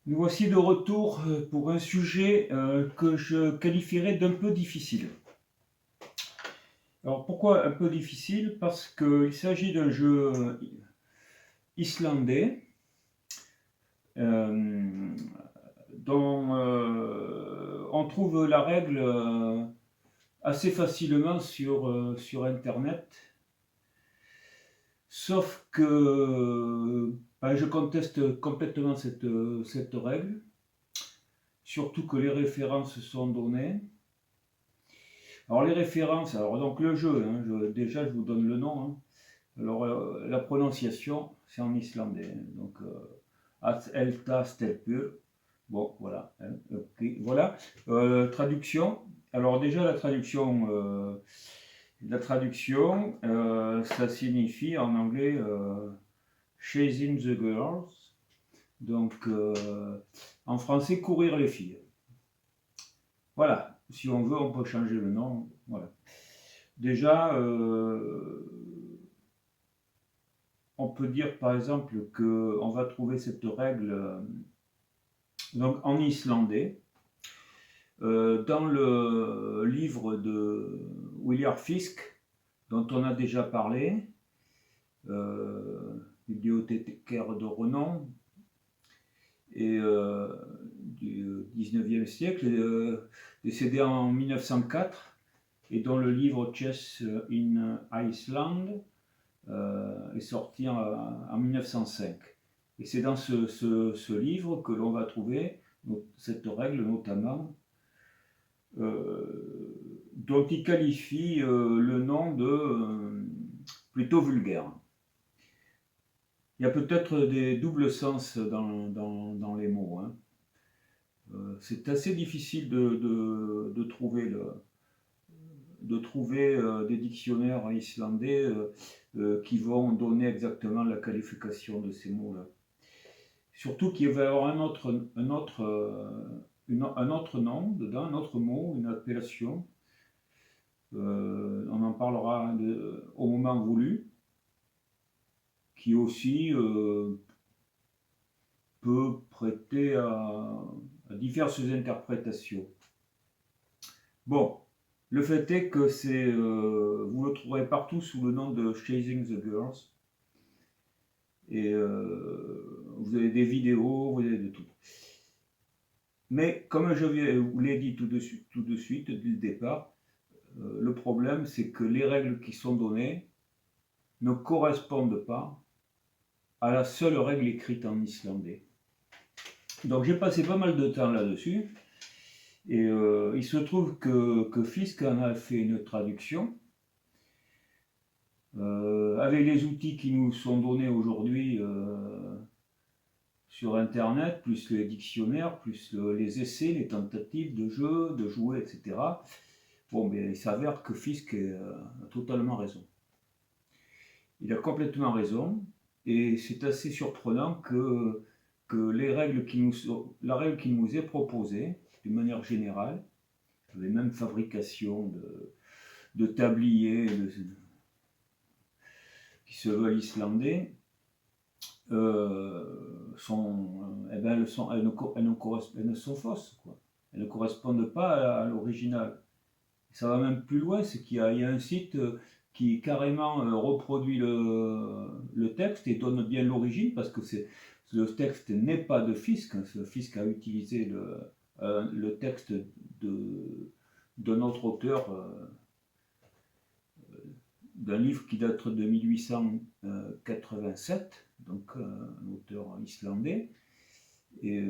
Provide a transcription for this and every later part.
Nous voici de retour pour un sujet que je qualifierais d'un peu difficile. Alors pourquoi un peu difficile? Parce qu'il s'agit d'un jeu islandais euh, dont on trouve la règle assez facilement sur Internet. Sauf que ben, je conteste complètement cette règle, surtout que les références sont données. Alors les références, alors donc le jeu, hein, déjà je vous donne le nom. Hein. Alors la prononciation, c'est en islandais. Hein. Donc At Elta Stelpur. Bon, voilà. Hein, okay, voilà. Traduction. Alors déjà la traduction, ça signifie en anglais Chasing the Girls. Donc en français, courir les filles. Voilà. Si on veut, on peut changer le nom. Voilà. Déjà, on peut dire par exemple qu'on va trouver cette règle donc en islandais dans le livre de William Fisk dont on a déjà parlé, bibliothécaire de renom et du 19e siècle, décédé en 1904 et dont le livre Chess in Iceland est sorti en 1905. Et c'est dans ce livre que l'on va trouver cette règle notamment, dont il qualifie le nom de plutôt vulgaire. Il y a peut-être des doubles sens dans les mots. Hein. C'est assez difficile de trouver des dictionnaires islandais qui vont donner exactement la qualification de ces mots-là. Surtout qu'il va y avoir un autre nom dedans, un autre mot, une appellation. On en parlera au moment voulu, qui aussi peut prêter à diverses interprétations. Bon, le fait est que vous le trouverez partout sous le nom de Chasing the Girls. Et vous avez des vidéos, vous avez de tout. Mais comme je vous l'ai dit tout de suite, dès le départ, le problème c'est que les règles qui sont données ne correspondent pas à la seule règle écrite en islandais. Donc j'ai passé pas mal de temps là-dessus. Et il se trouve que Fisk en a fait une traduction. Avec les outils qui nous sont donnés aujourd'hui sur Internet, plus les dictionnaires, plus les essais, les tentatives de jeu, de jouer, etc. Bon, mais il s'avère que Fisk a totalement raison. Il a complètement raison, et c'est assez surprenant que la règle qui nous est proposée, d'une manière générale, les mêmes fabrications de tabliers qui se veulent islandais, elles sont fausses, quoi. Elles ne correspondent pas à l'original. Ça va même plus loin, c'est qu'il y a un site qui carrément reproduit le texte et donne bien l'origine, parce que le texte n'est pas de Fisk. Fisk a utilisé le texte d'un autre auteur, d'un livre qui date de 1887, donc un auteur islandais. Et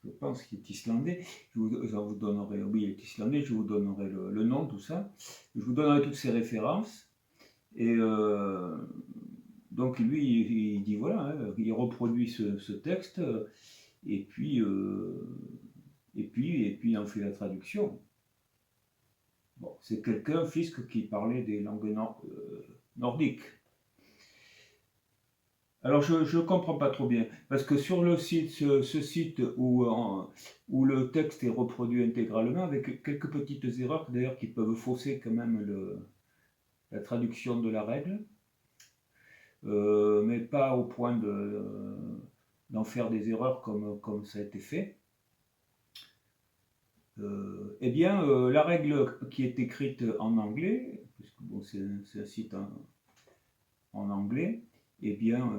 je pense qu'il est islandais. Je vous donnerai, oui, il est islandais, je vous donnerai le nom, tout ça. Je vous donnerai toutes ces références. Et donc lui, il dit voilà, hein, il reproduit ce texte, et puis il en fait la traduction. Bon, c'est quelqu'un, Fisk, qui parlait des langues nordiques. Alors je ne comprends pas trop bien, parce que sur le site, ce site où le texte est reproduit intégralement, avec quelques petites erreurs d'ailleurs qui peuvent fausser quand même la traduction de la règle, mais pas au point d'en faire des erreurs comme ça a été fait. Eh bien, la règle qui est écrite en anglais, puisque bon, c'est un site en anglais, eh bien,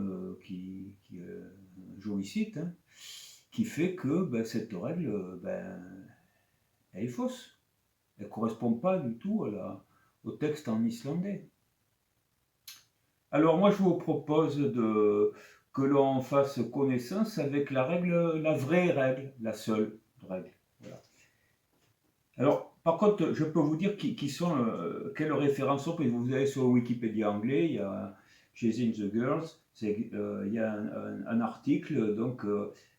qui est un joli site, hein, qui fait que ben, cette règle, ben, elle est fausse. Elle ne correspond pas du tout au texte en islandais. Alors moi, je vous propose que l'on fasse connaissance avec la règle, la vraie règle, la seule règle. Voilà. Alors, par contre, je peux vous dire quelles références sont, parce que vous allez sur Wikipédia anglais, il y a Chasing the Girls, il y a un article, donc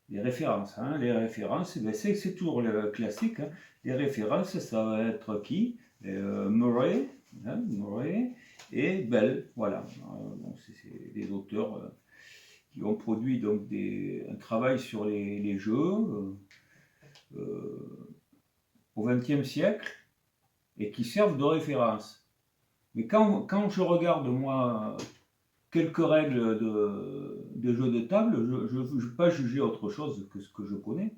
les références. Hein, les références, ben, c'est toujours le classique. Hein. Les références, ça va être qui Murray, hein, Murray et Bell. Voilà. Bon, c'est des auteurs qui ont produit donc un travail sur les jeux. Au XXe siècle et qui servent de référence. Mais quand je regarde, moi, quelques règles de jeux de table, je ne vais pas juger autre chose que ce que je connais,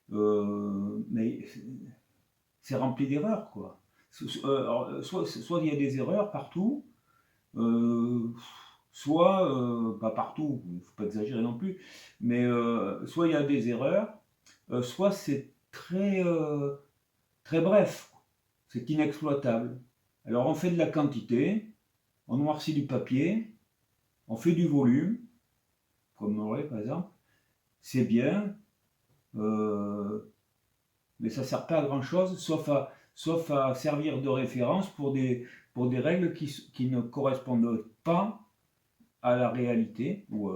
mais c'est rempli d'erreurs, quoi. Soit il y a des erreurs partout, soit, pas partout, il ne faut pas exagérer non plus, mais soit il y a des erreurs, soit c'est très bref, c'est inexploitable. Alors on fait de la quantité, on noircit du papier, on fait du volume, comme Murray par exemple, c'est bien, mais ça ne sert pas à grand chose, sauf à servir de référence pour des règles qui ne correspondent pas à la réalité, ou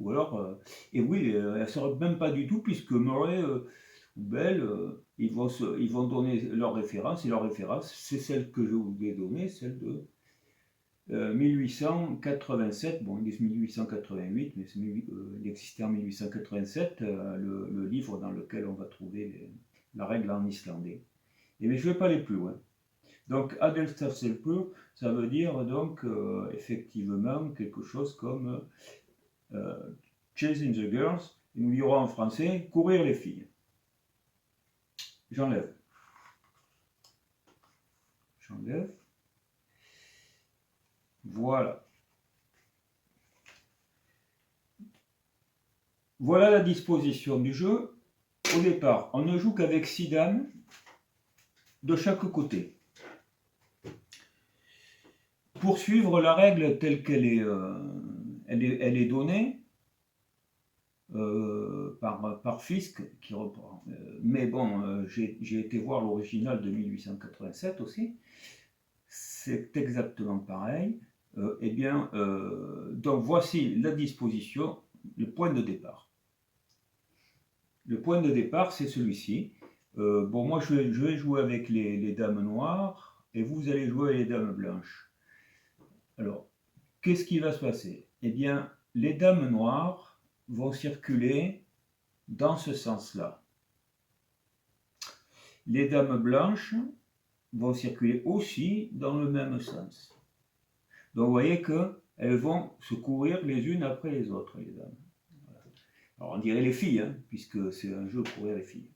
alors, et oui, elles ne servent même pas du tout, puisque Murray ou Bell, ils vont donner leur référence, et leur référence, c'est celle que je vous ai donnée, celle de 1887, bon, ils disent 1888, mais il existait en 1887, le livre dans lequel on va trouver la règle en islandais. Et mais je ne vais pas aller plus loin. Donc, Adelstafselpur, ça veut dire donc effectivement quelque chose comme Chasing the Girls, et nous dirons en français courir les filles. J'enlève. Voilà. Voilà la disposition du jeu. Au départ, on ne joue qu'avec 6 dames de chaque côté. Pour suivre la règle telle qu'elle est, elle est donnée par Fisk, qui reprend. Mais bon, j'ai été voir l'original de 1887 aussi. C'est exactement pareil. Eh bien, donc voici la disposition, le point de départ. Le point de départ, c'est celui-ci. Bon, moi, je vais jouer avec les dames noires et vous allez jouer avec les dames blanches. Alors, qu'est-ce qui va se passer? Eh bien, les dames noires vont circuler dans ce sens-là. Les dames blanches vont circuler aussi dans le même sens. Donc, vous voyez qu'elles vont se courir les unes après les autres, les dames. Voilà. Alors, on dirait les filles, hein, puisque c'est un jeu courir les filles.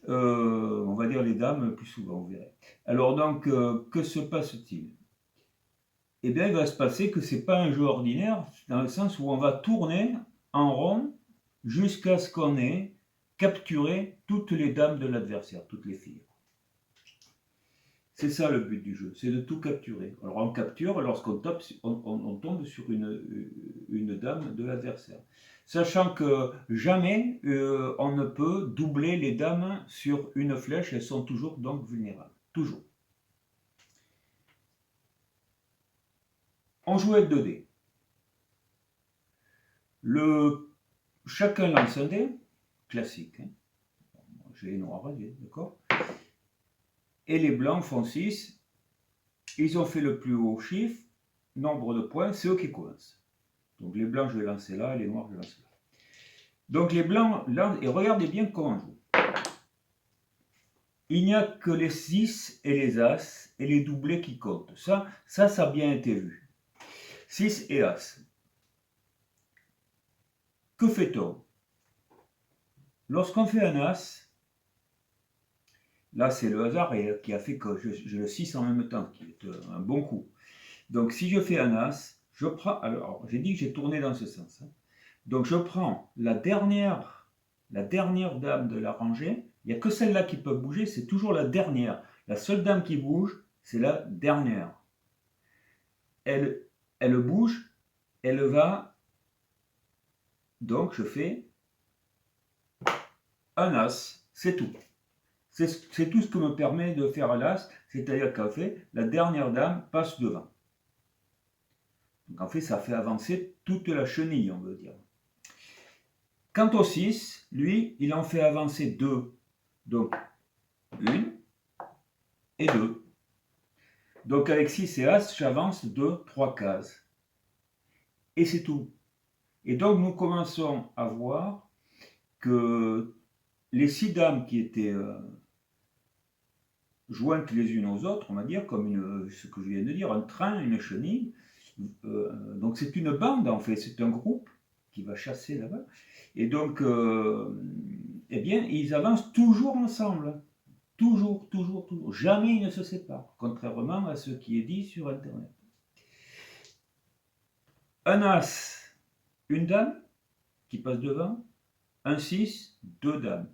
On va dire les dames plus souvent, vous verrez. Alors, donc, que se passe-t-il? Eh bien, il va se passer que ce n'est pas un jeu ordinaire, dans le sens où on va tourner en rond jusqu'à ce qu'on ait capturé toutes les dames de l'adversaire, toutes les filles. C'est ça le but du jeu, c'est de tout capturer. Alors on capture lorsqu'on on tombe sur une dame de l'adversaire. Sachant que jamais on ne peut doubler les dames sur une flèche, elles sont toujours donc vulnérables. Toujours. On joue avec 2 dés. Chacun lance un dé, classique. Hein. J'ai les noirs, d'accord. Et les blancs font 6. Ils ont fait le plus haut chiffre, nombre de points, c'est eux qui commencent. Donc les blancs, je vais lancer là, et les noirs, je vais lancer là. Donc les blancs, là, et regardez bien comment on joue. Il n'y a que les 6 et les as et les doublés qui comptent. Ça a bien été vu. 6 et as. Que fait-on? Lorsqu'on fait un As, là c'est le hasard qui a fait que je le 6 en même temps, qui est un bon coup. Donc si je fais un As, je prends, alors j'ai dit que j'ai tourné dans ce sens, hein. Donc je prends la dernière dame de la rangée, il n'y a que celle-là qui peut bouger, c'est toujours la dernière. La seule dame qui bouge, c'est la dernière. Elle bouge, elle va, donc je fais un As, c'est tout. C'est tout ce que me permet de faire l'As, c'est-à-dire qu'en fait, la dernière dame passe devant. Donc en fait, ça fait avancer toute la chenille, on veut dire. Quant au 6, lui, il en fait avancer 2. Donc, 1 et 2. Donc avec 6 et As, j'avance 2, 3 cases. Et c'est tout. Et donc nous commençons à voir que les 6 dames qui étaient jointes les unes aux autres, on va dire, comme ce que je viens de dire, un train, une chenille, donc c'est une bande en fait, c'est un groupe qui va chasser là-bas. Et donc, eh bien, ils avancent toujours ensemble. Toujours, toujours, toujours. Jamais ils ne se séparent, contrairement à ce qui est dit sur Internet. Un As, une dame qui passe devant. Un 6, deux dames.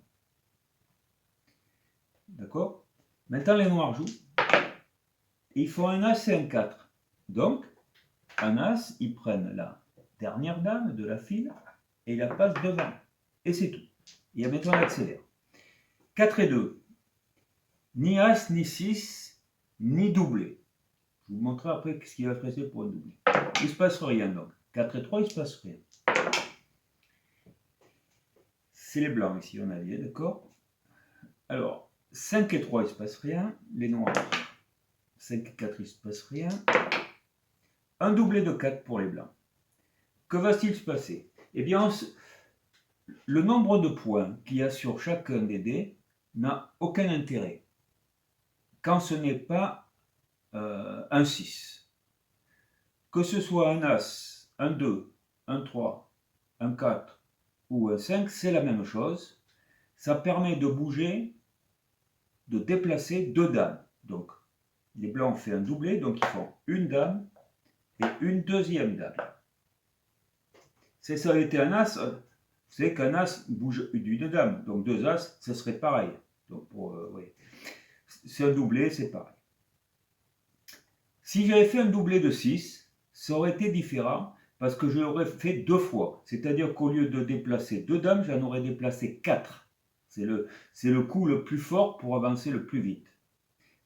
D'accord? Maintenant, les noirs jouent. Ils font un As et un 4. Donc, un As, ils prennent la dernière dame de la file et ils la passent devant. Et c'est tout. Et maintenant, on accélère. 4 et 2. Ni As, ni 6, ni doublé. Je vous montrerai après ce qui va se passer pour un doublé. Il ne se passe rien donc. 4 et 3, il ne se passe rien. C'est les blancs ici, on a dit, d'accord? Alors, 5 et 3, il ne se passe rien. Les noirs. 5 et 4, il ne se passe rien. Un doublé de 4 pour les blancs. Que va-t-il se passer? Eh bien, le nombre de points qu'il y a sur chacun des dés n'a aucun intérêt quand ce n'est pas un 6. Que ce soit un As, un 2, un 3, un 4 ou un 5, c'est la même chose. Ça permet de bouger, de déplacer deux dames. Donc, les blancs ont fait un doublé, donc ils font une dame et une deuxième dame. Si ça avait été un As, c'est qu'un As bouge d'une dame. Donc deux As, ce serait pareil. Donc oui. C'est un doublé, c'est pareil. Si j'avais fait un doublé de 6, ça aurait été différent parce que je l'aurais fait deux fois. C'est-à-dire qu'au lieu de déplacer deux dames, j'en aurais déplacé 4. C'est le coup le plus fort pour avancer le plus vite.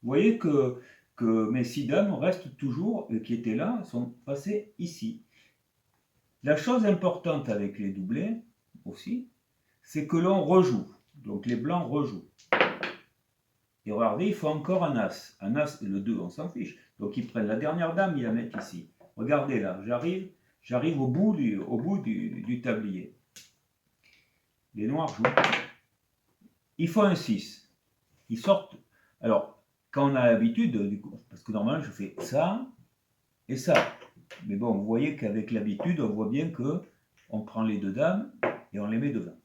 Vous voyez que mes 6 dames restent toujours, qui étaient là, sont passées ici. La chose importante avec les doublés aussi, c'est que l'on rejoue. Donc les blancs rejouent. Et regardez, il faut encore un As. Un As, le 2, on s'en fiche. Donc ils prennent la dernière dame, ils la mettent ici. Regardez là, j'arrive au bout du tablier. Les noirs jouent. Il faut un 6. Ils sortent. Alors, quand on a l'habitude, parce que normalement je fais ça et ça. Mais bon, vous voyez qu'avec l'habitude, on voit bien que on prend les deux dames et on les met devant.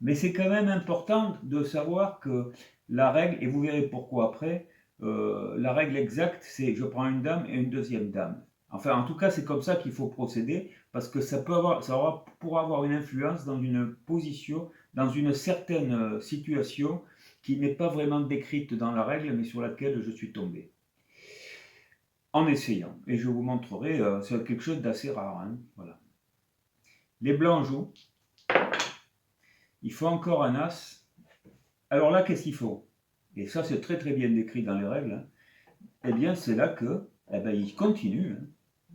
Mais c'est quand même important de savoir que la règle, et vous verrez pourquoi après, la règle exacte, c'est je prends une dame et une deuxième dame. Enfin, en tout cas, c'est comme ça qu'il faut procéder, parce que ça pourra avoir une influence dans une position, dans une certaine situation qui n'est pas vraiment décrite dans la règle, mais sur laquelle je suis tombé. En essayant, et je vous montrerai, c'est quelque chose d'assez rare. Hein, voilà. Les blancs jouent. Il faut encore un As. Alors là, qu'est-ce qu'il faut? Et ça, c'est très très bien décrit dans les règles. Hein. Eh bien, c'est là que, ils continuent.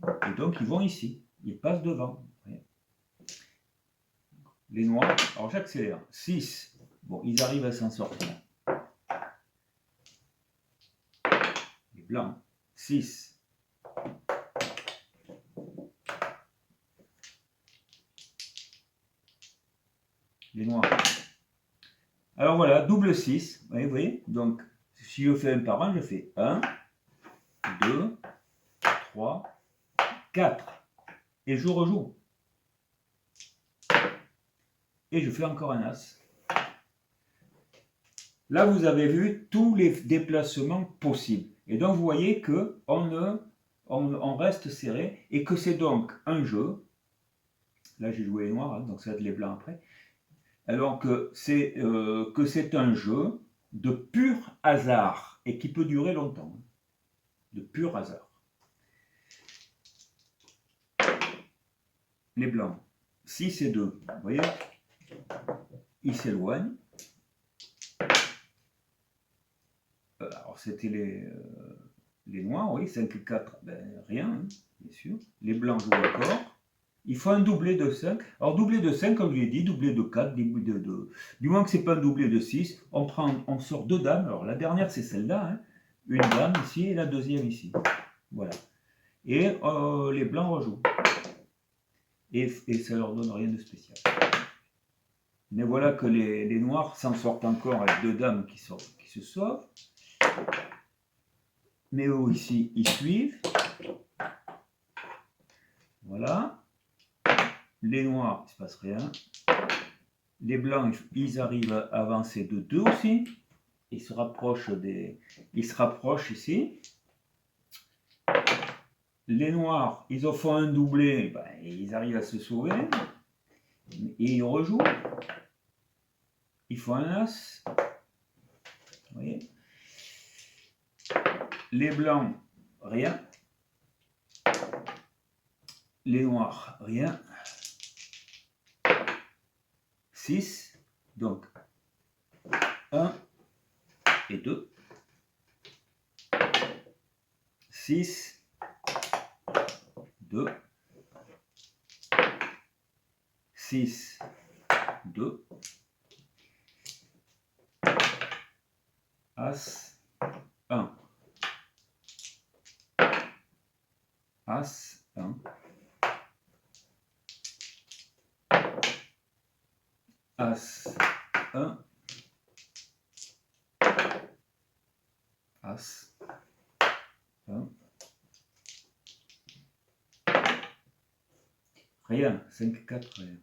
Hein. Et donc, ils vont ici. Ils passent devant. Les noirs, alors j'accélère. 6. Bon, ils arrivent à s'en sortir. Les blancs. 6. Les noirs. Alors voilà, double 6. Vous voyez? Donc, si je fais un par un, je fais 1, 2, 3, 4. Et je rejoue. et je fais encore un as. Là, vous avez vu tous les déplacements possibles. Et donc, vous voyez on reste serré et que c'est donc un jeu. Là, j'ai joué les noirs, hein, donc ça va être les blancs après. Alors que c'est un jeu de pur hasard et qui peut durer longtemps. De pur hasard. Les blancs, 6 et 2, vous voyez, ils s'éloignent. Alors c'était les noirs, oui, 5 et 4, ben, rien, hein, bien sûr. Les blancs jouent encore. Il faut un doublé de 5. Alors doublé de 5, comme je l'ai dit, doublé de 4, doublé de 2. Du moins que ce n'est pas un doublé de 6, on sort 2 dames. Alors la dernière c'est celle-là, hein. Une dame ici et la deuxième ici. Voilà. Et les blancs rejouent. Et ça leur donne rien de spécial. Mais voilà que les noirs s'en sortent encore avec 2 dames qui se sauvent. Mais eux ici, ils suivent. Voilà. Les noirs, il ne se passe rien. Les blancs, ils arrivent à avancer de 2 aussi. Ils se rapprochent ici. Les noirs, ils en font un doublé, ben, ils arrivent à se sauver. Et ils rejouent. Ils font un as. Vous voyez? Les blancs, rien. Les noirs, rien. 6. Donc, 1 et 2. 6, 2. 6, 2. As, 1. As, 1. As, 1. As, 1. Rien, 5, 4, rien.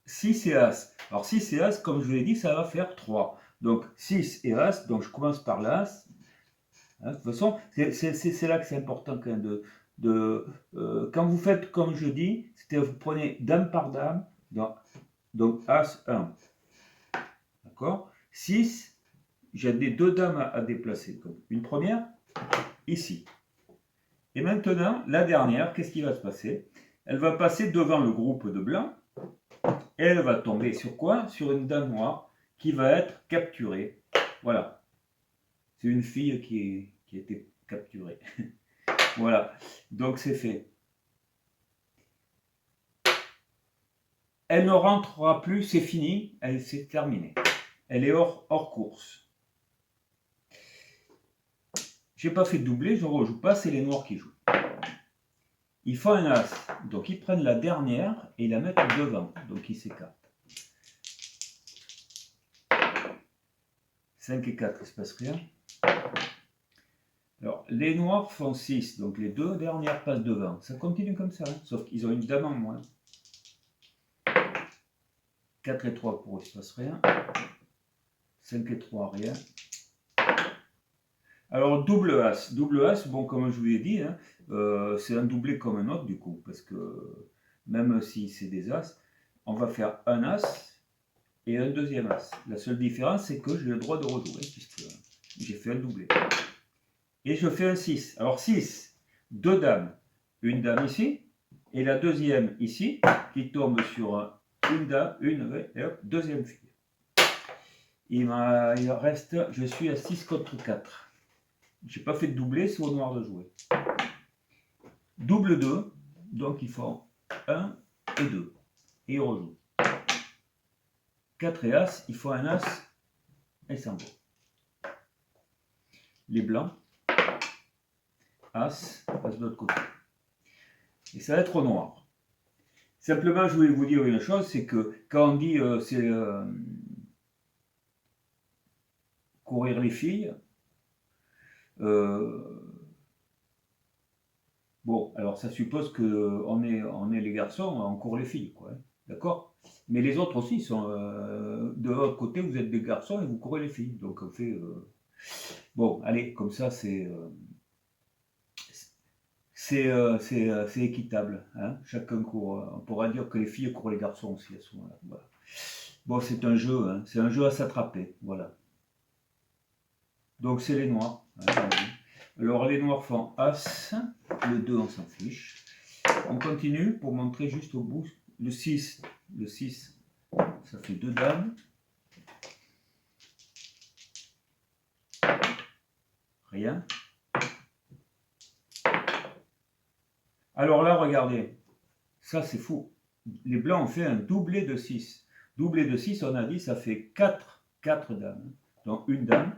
6 et As. Alors 6 et As, comme je vous l'ai dit, ça va faire 3. Donc 6 et As, donc je commence par l'As. Hein, de toute façon, c'est là que c'est important quand même quand vous faites comme je dis, c'est-à-dire vous prenez dame par dame, donc As 1. D'accord? 6, j'ai des 2 dames à déplacer. Donc une première, ici. Et maintenant, la dernière, qu'est-ce qui va se passer? Elle va passer devant le groupe de blancs. Et elle va tomber sur quoi? Sur une dame noire qui va être capturée. Voilà. C'est une fille qui a été capturée. Voilà. Donc c'est fait. Elle ne rentrera plus, c'est fini, elle s'est terminée. Elle est hors course. J'ai pas fait de doublé, je ne rejoue pas, c'est les noirs qui jouent. Ils font un as, donc ils prennent la dernière et ils la mettent devant, donc ils s'écartent. 5 et 4, il ne se passe rien. Alors, les noirs font 6, donc les 2 dernières passent devant. Ça continue comme ça, hein, sauf qu'ils ont une dame en moins. 4 et 3 pour eux, il ne se passe rien. 5 et 3, rien. Alors, double as. Double as, bon, comme je vous l'ai dit, hein, c'est un doublé comme un autre, du coup, parce que même si c'est des as, on va faire un as et un deuxième as. La seule différence, c'est que j'ai le droit de rejouer, puisque j'ai fait un doublé. Et je fais un 6. Alors 6, 2 dames, une dame ici, et la deuxième ici, qui tombe sur une dame, et hop, deuxième fille. Il reste, je suis à 6 contre 4. Je n'ai pas fait de doublé, c'est au noir de jouer. Double 2, donc ils font 1 et 2. Et ils rejouent. 4 et as, il faut un as, et s'en va. Les blancs, as, passe de l'autre côté. Et ça va être au noir. Simplement, je voulais vous dire une chose, c'est que quand on dit courir les filles, bon, alors ça suppose qu'on est les garçons, on court les filles, quoi. D'accord? Mais les autres aussi sont... de l'autre côté, vous êtes des garçons et vous courez les filles. Donc on fait... Bon, allez, comme ça, c'est équitable. Hein. Chacun court. On pourra dire que les filles courent les garçons aussi à ce moment-là. Voilà. Bon, c'est un jeu. Hein. C'est un jeu à s'attraper. Voilà. Donc c'est les noirs. Hein. Alors les noirs font As. Le 2, on s'en fiche. On continue pour montrer juste au bout. Le 6. Le 6, ça fait 2 dames. Rien. Alors là, regardez. Ça, c'est fou. Les blancs ont fait un doublé de 6. Doublé de 6, on a dit, ça fait 4 dames. Donc une dame.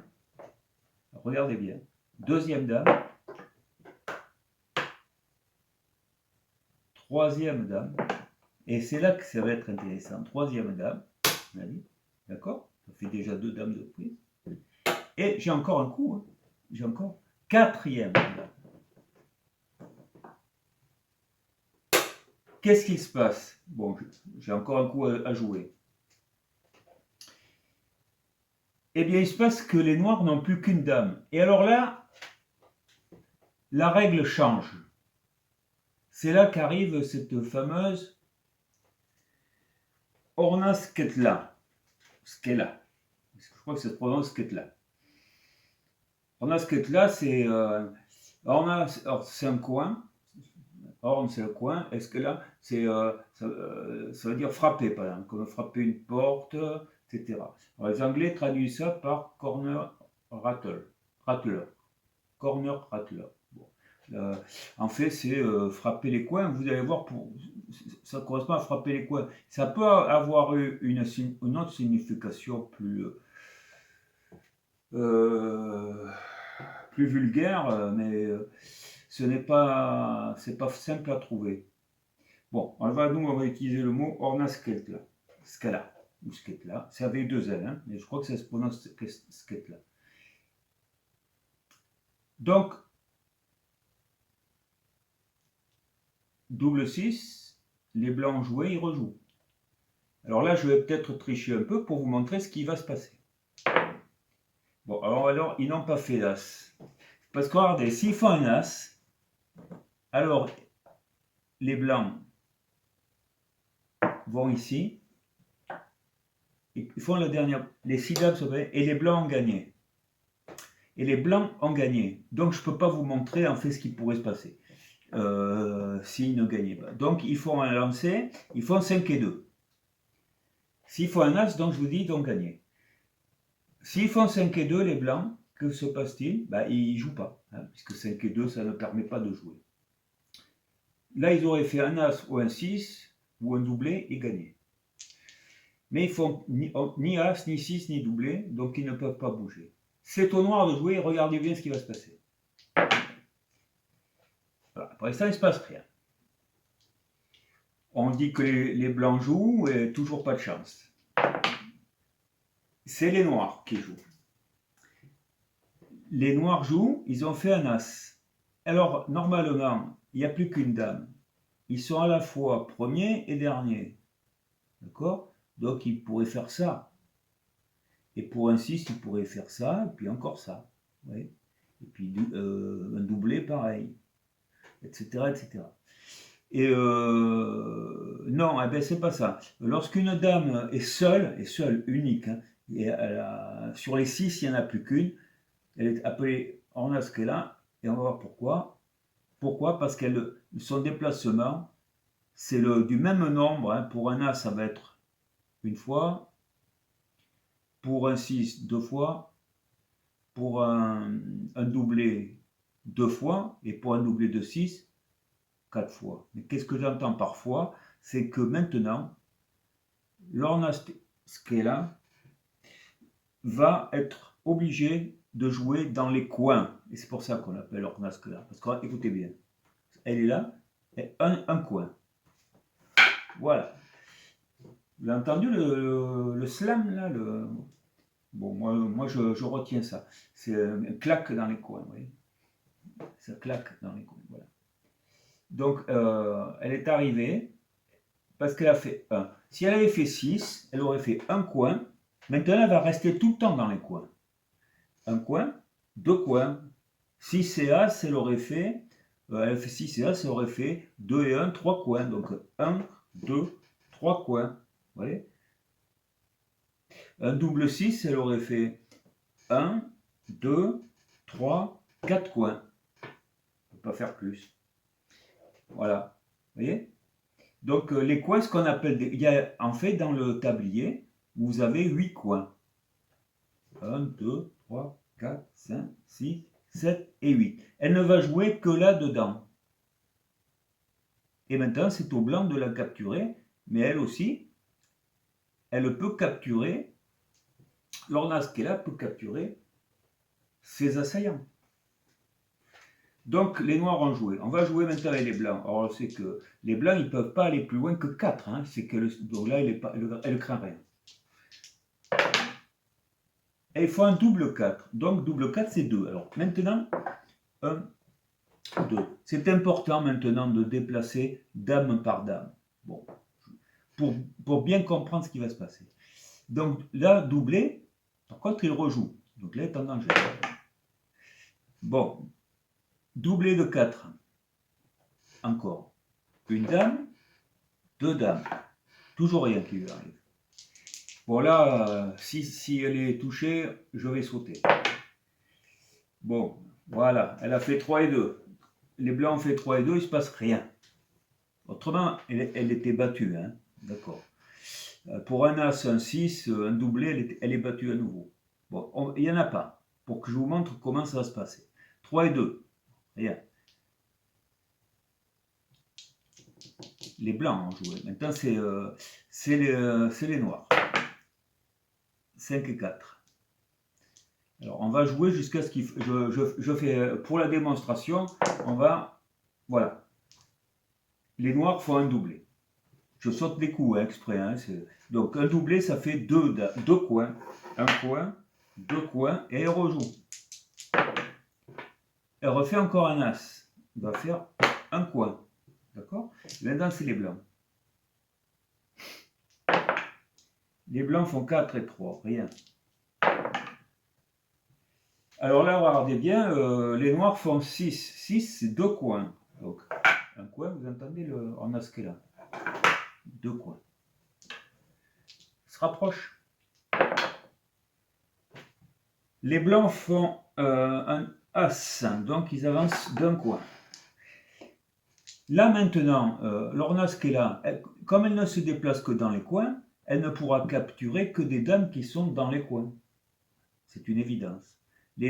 Regardez bien. Deuxième dame. Troisième dame. Et c'est là que ça va être intéressant. Troisième dame. On a dit. D'accord? Ça fait déjà 2 dames de prise. Et j'ai encore un coup. Hein. J'ai encore quatrième dame. Qu'est-ce qui se passe? Bon, j'ai encore un coup à jouer. Eh bien, il se passe que les noirs n'ont plus qu'une dame. Et alors là, la règle change. C'est là qu'arrive cette fameuse Orna Sketla. Skela. Je crois que ça se prononce Sketla. Orna Sketla, c'est c'est un coin. Orne, c'est le coin. Et Skela, c'est ça veut dire frapper, par exemple, comme frapper une porte, etc. Alors, les Anglais traduisent ça par corner rattler. Corner rattler. Bon. En fait, c'est frapper les coins. Vous allez voir, ça correspond à frapper les coins. Ça peut avoir une autre signification plus vulgaire, mais c'est pas simple à trouver. Bon, on va utiliser le mot ornasketla, scala ou sketla. C'est avec 2 L, hein, mais je crois que ça se prononce sketla. Donc, double 6, les blancs ont joué, ils rejouent. Alors là, je vais peut-être tricher un peu pour vous montrer ce qui va se passer. Bon, alors ils n'ont pas fait l'As. Parce que regardez, s'ils font un As, alors les blancs vont ici, ils font la dernière, les 6 dames sont gagnées, et les blancs ont gagné. Et les blancs ont gagné. Donc je ne peux pas vous montrer en fait ce qui pourrait se passer s'ils ne gagnaient pas. Donc ils font un lancer, ils font 5 et 2. S'ils font un As, donc je vous dis, ils ont gagné. S'ils font 5 et 2, les blancs, que se passe-t-il? Ils ne jouent pas, hein, puisque 5 et 2, ça ne permet pas de jouer. Là, ils auraient fait un As ou un 6, ou un doublé, et gagné. Mais ils font ni As, ni 6, ni doublé, donc ils ne peuvent pas bouger. C'est au noir de jouer, regardez bien ce qui va se passer. Voilà, pour l'instant, il ne se passe rien. On dit que les blancs jouent, et toujours pas de chance. C'est les noirs qui jouent. Les noirs jouent, ils ont fait un As. Alors, normalement, il n'y a plus qu'une dame. Ils sont à la fois premier et dernier. D'accord? Donc, ils pourraient faire ça. Et pour un 6, ils pourraient faire ça, et puis encore ça. Oui. Et puis un doublé, pareil. Etc. etc. Et non, eh ben, c'est pas ça. Lorsqu'une dame est seule, unique, hein, et sur les 6, il n'y en a plus qu'une, elle est appelée Ornaskela, et on va voir pourquoi. Pourquoi? Parce que son déplacement, c'est du même nombre. Hein. Pour un As, ça va être une fois. Pour un 6, 2 fois. Pour un doublé, 2 fois. Et pour un doublé de 6, 4 fois. Mais qu'est-ce que j'entends par fois? C'est que maintenant, l'Ornaskela va être obligé de jouer dans les coins. Et c'est pour ça qu'on l'appelle Ornaskela. Parce que, écoutez bien, elle est là, et un coin. Voilà. Vous avez entendu le slam là Bon, moi je retiens ça. C'est un claque dans les coins, vous voyez. Ça claque dans les coins, voilà. Donc, elle est arrivée, parce qu'elle a fait 1. Si elle avait fait 6, elle aurait fait un coin. Maintenant, elle va rester tout le temps dans les coins. Un coin, deux coins. 6 et As, elle a fait 6 et As, elle aurait fait 2 et 1, 3 coins. Donc 1, 2, 3 coins. Vous voyez? Un double 6, elle aurait fait 1, 2, 3, 4 coins. On ne peut pas faire plus. Voilà. Vous voyez? Donc les coins, ce qu'on appelle il y a en fait dans le tablier, vous avez 8 coins. 1, 2, 3, 4, 5, 6, 7 et 8. Elle ne va jouer que là-dedans. Et maintenant, c'est au blanc de la capturer, mais elle aussi, elle peut capturer, l'ornas qui est là peut capturer ses assaillants. Donc, les noirs ont joué. On va jouer maintenant avec les blancs. Alors, c'est que les blancs, ils ne peuvent pas aller plus loin que 4. Hein. C'est que donc là, elle ne craint rien. Et il faut un double 4. Donc, double 4, c'est 2. Alors, maintenant, 1, 2. C'est important maintenant de déplacer dame par dame. Bon, pour bien comprendre ce qui va se passer. Donc là, doublé, par contre, il rejoue. Donc là, il est en danger. Bon, doublé de 4. Encore. Une dame, deux dames. Toujours rien qui lui arrive. Bon là, si elle est touchée, je vais sauter. Bon, voilà, elle a fait 3 et 2. Les blancs ont fait 3 et 2, il ne se passe rien. Autrement, elle était battue, hein. D'accord. Pour un As, un 6, un doublé, elle est battue à nouveau. Bon, il n'y en a pas. Pour que je vous montre comment ça va se passer. 3 et 2. Rien. Les blancs ont joué. Maintenant, c'est les noirs. 5 et 4. Alors, on va jouer jusqu'à ce qu'il... Je fais... Pour la démonstration, on va... Voilà. Les noirs font un doublé. Je saute des coups, hein, exprès. Hein, donc, un doublé, ça fait deux coins. Un coin, deux coins, et elle rejoue. Elle refait encore un As. Elle va faire un coin. D'accord? Maintenant, c'est les blancs. Les blancs font 4 et 3. Rien. Alors là, regardez bien, les noirs font 6. 6, c'est deux coins. Donc, un coin, vous entendez en As qui est là. Deux coins. Se rapproche. Les blancs font un As, donc ils avancent d'un coin. Là maintenant, l'ornas qui est là, comme elle ne se déplace que dans les coins, elle ne pourra capturer que des dames qui sont dans les coins. C'est une évidence. Là,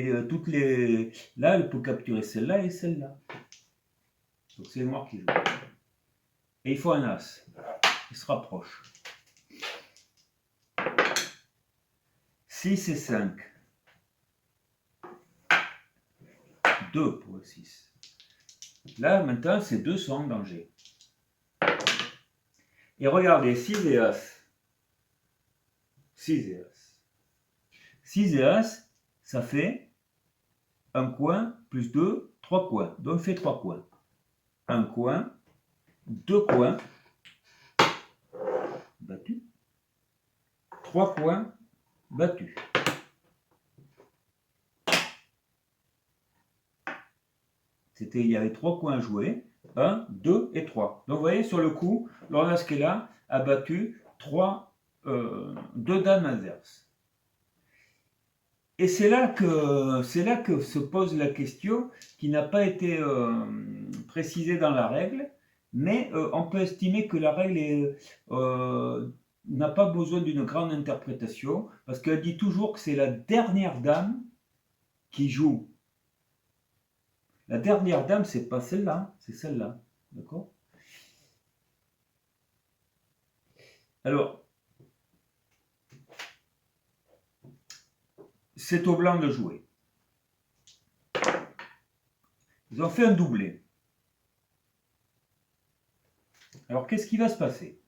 elle peut capturer celle-là et celle-là. Donc c'est les noirs qui jouent. Et il faut un As. Il se rapproche. 6 et 5. 2 pour le 6. Là, maintenant, ces deux sont en danger. Et regardez, 6 et As. 6 et As. 6 et As, ça fait un coin plus 2, 3 coins. Donc, fait 3 coins. Un coin, deux coins, battu. 3 coins, battu. Il y avait 3 coins à jouer. 1, 2 et 3. Donc vous voyez, sur le coup, l'ornas qui est là a battu 2 dames inverses. Et c'est là que se pose la question qui n'a pas été précisée dans la règle, mais on peut estimer que la règle n'a pas besoin d'une grande interprétation, parce qu'elle dit toujours que c'est la dernière dame qui joue. La dernière dame, c'est pas celle-là, c'est celle-là. D'accord? Alors, c'est au blanc de jouer. Ils ont fait un doublé. Alors, qu'est-ce qui va se passer?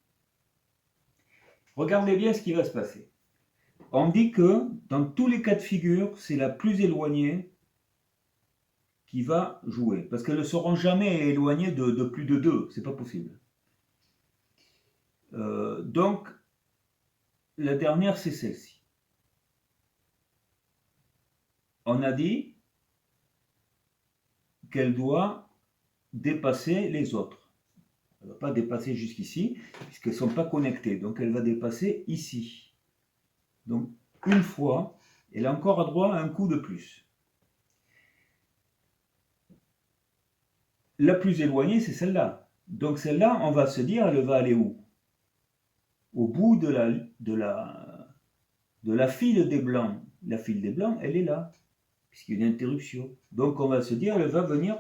Regardez bien ce qui va se passer. On dit que, dans tous les cas de figure, c'est la plus éloignée qui va jouer. Parce qu'elles ne seront jamais éloignées de plus de 2. C'est pas possible. Donc, la dernière, c'est celle-ci. On a dit qu'elle doit dépasser les autres. Elle ne va pas dépasser jusqu'ici, puisqu'elles ne sont pas connectées. Donc, elle va dépasser ici. Donc, une fois, elle a encore droit à un coup de plus. La plus éloignée, c'est celle-là. Donc, celle-là, on va se dire, elle va aller où? Au bout de la file des blancs. La file des blancs, elle est là, puisqu'il y a une interruption. Donc, on va se dire, elle va venir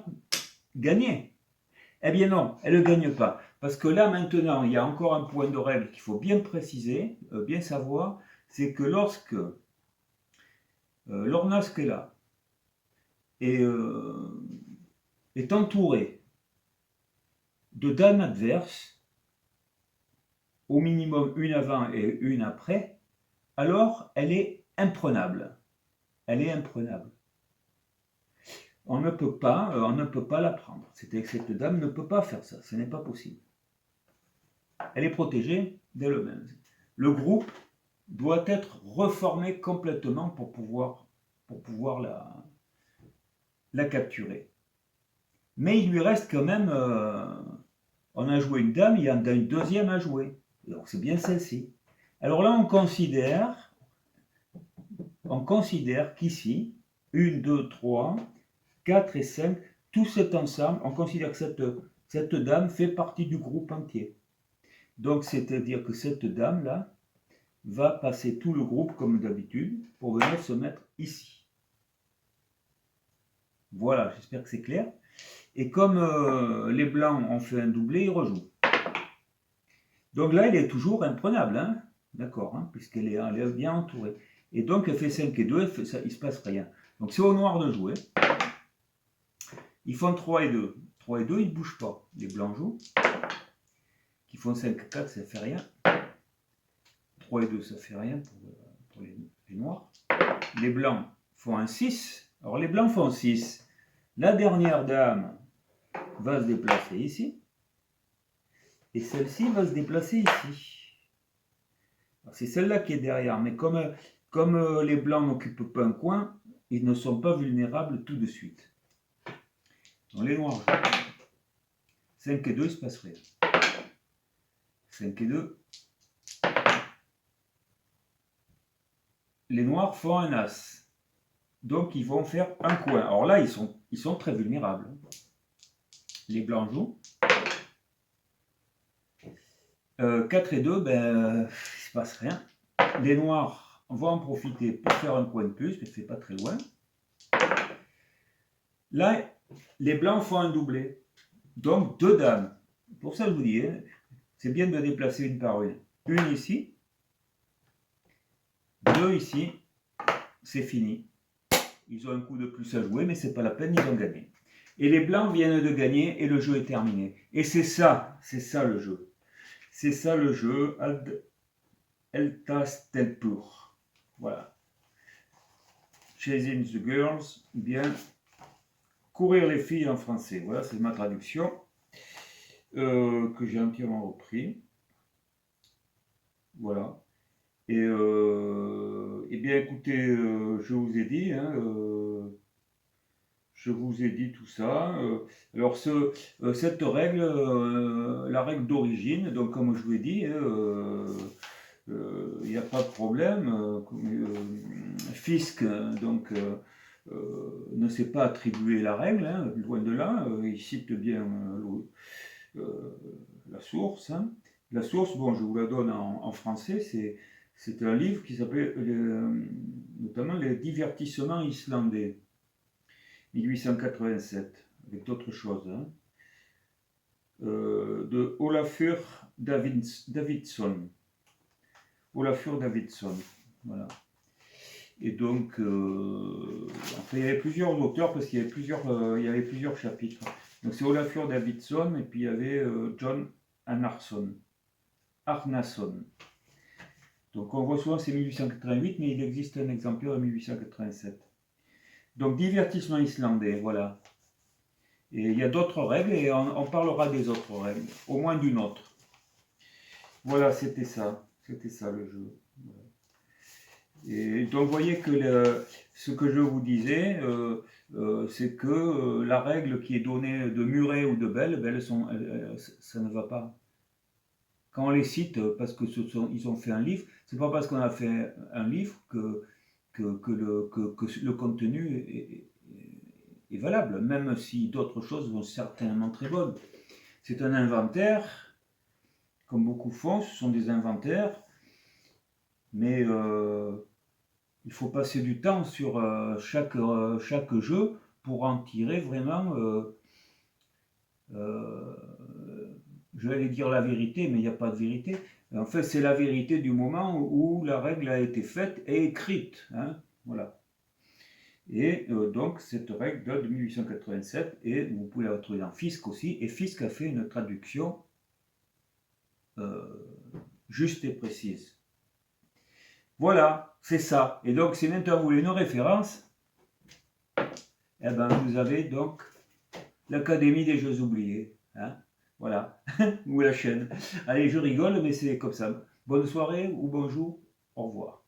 gagner. Eh bien non, elle ne gagne pas. Parce que là, maintenant, il y a encore un point de règle qu'il faut bien préciser, bien savoir, c'est que lorsque l'Ornas qui est là est entouré de dames adverses, au minimum une avant et une après, alors elle est imprenable. Elle est imprenable. On ne peut pas la prendre. C'est-à-dire que cette dame ne peut pas faire ça. Ce n'est pas possible. Elle est protégée d'elle-même. Le groupe doit être reformé complètement pour pouvoir la capturer. Mais il lui reste quand même... on a joué une dame, il y en a une deuxième à jouer. Donc c'est bien celle-ci. Alors là, on considère qu'ici, 1, 2, 3, 4 et 5, tout cet ensemble, on considère que cette dame fait partie du groupe entier. Donc c'est-à-dire que cette dame-là va passer tout le groupe comme d'habitude pour venir se mettre ici. Voilà, j'espère que c'est clair. Et comme les blancs ont fait un doublé, ils rejouent. Donc là, elle est toujours imprenable, hein, d'accord, hein, puisqu'elle est bien entourée. Et donc, elle fait 5 et 2, il ne se passe rien. Donc, c'est au noir de jouer. Ils font 3 et 2. 3 et 2, ils ne bougent pas. Les blancs jouent. Ils font 5 et 4, ça ne fait rien. 3 et 2, ça ne fait rien pour les noirs. Les blancs font un 6. Alors, les blancs font 6. La dernière dame va se déplacer ici. Et celle-ci va se déplacer ici. C'est celle-là qui est derrière. Mais comme les blancs n'occupent pas un coin, ils ne sont pas vulnérables tout de suite. Donc les noirs, 5 et 2, il ne se passe rien. 5 et 2. Les noirs font un as. Donc ils vont faire un coin. Alors là, ils sont très vulnérables. Les blancs jouent. 4 et 2, ben, il ne se passe rien. Les noirs vont en profiter pour faire un coin de plus, mais ce n'est pas très loin. Là, les blancs font un doublé. Donc 2 dames. Pour ça, je vous dis, hein, c'est bien de déplacer une par une. Une ici, 2 ici, c'est fini. Ils ont un coup de plus à jouer, mais c'est pas la peine, ils ont gagné. Et les blancs viennent de gagner et le jeu est terminé. Et c'est ça le jeu. C'est ça le jeu, Ad Eltas Telpur. Voilà. Chasing the Girls, bien. Courir les filles en français. Voilà, c'est ma traduction que j'ai entièrement repris. Voilà. Et bien écoutez, je vous ai dit, hein, tout ça. Alors cette règle, la règle d'origine, donc comme je vous ai dit, il n'y a pas de problème. Fisc, donc, ne sait pas attribuer la règle, hein, loin de là. Il cite bien la source. Hein. La source, bon, je vous la donne en français, c'est un livre qui s'appelle notamment Les divertissements islandais, 1887, avec d'autres choses, hein, de Olafur Davidsson. Olafur Davidsson, voilà. Et donc, enfin, il y avait plusieurs auteurs parce qu'il y avait plusieurs chapitres. Donc c'est Olafur Davidsson et puis il y avait John Arnason. Donc on voit souvent c'est 1888, mais il existe un exemplaire de 1887. Donc divertissement islandais, voilà. Et il y a d'autres règles et on parlera des autres règles, au moins d'une autre. Voilà, c'était ça le jeu. Et donc, vous voyez que ce que je vous disais, c'est que la règle qui est donnée de Murray ou de Bell, ben, ça ne va pas. Quand on les cite, parce que ils ont fait un livre, c'est pas parce qu'on a fait un livre que le contenu est valable, même si d'autres choses vont certainement très bonnes. C'est un inventaire, comme beaucoup font, ce sont des inventaires, mais il faut passer du temps sur chaque jeu pour en tirer vraiment, je vais dire la vérité, mais il n'y a pas de vérité. En fait, c'est la vérité du moment où la règle a été faite et écrite. Hein, voilà. Et donc, cette règle date de 1887, et vous pouvez la retrouver dans Fisk aussi, et Fisk a fait une traduction juste et précise. Voilà, c'est ça. Et donc, si maintenant vous voulez une référence, eh ben, vous avez donc l'Académie des Jeux Oubliés. Hein, voilà, ou la chaîne. Allez, je rigole, mais c'est comme ça. Bonne soirée ou bonjour, au revoir.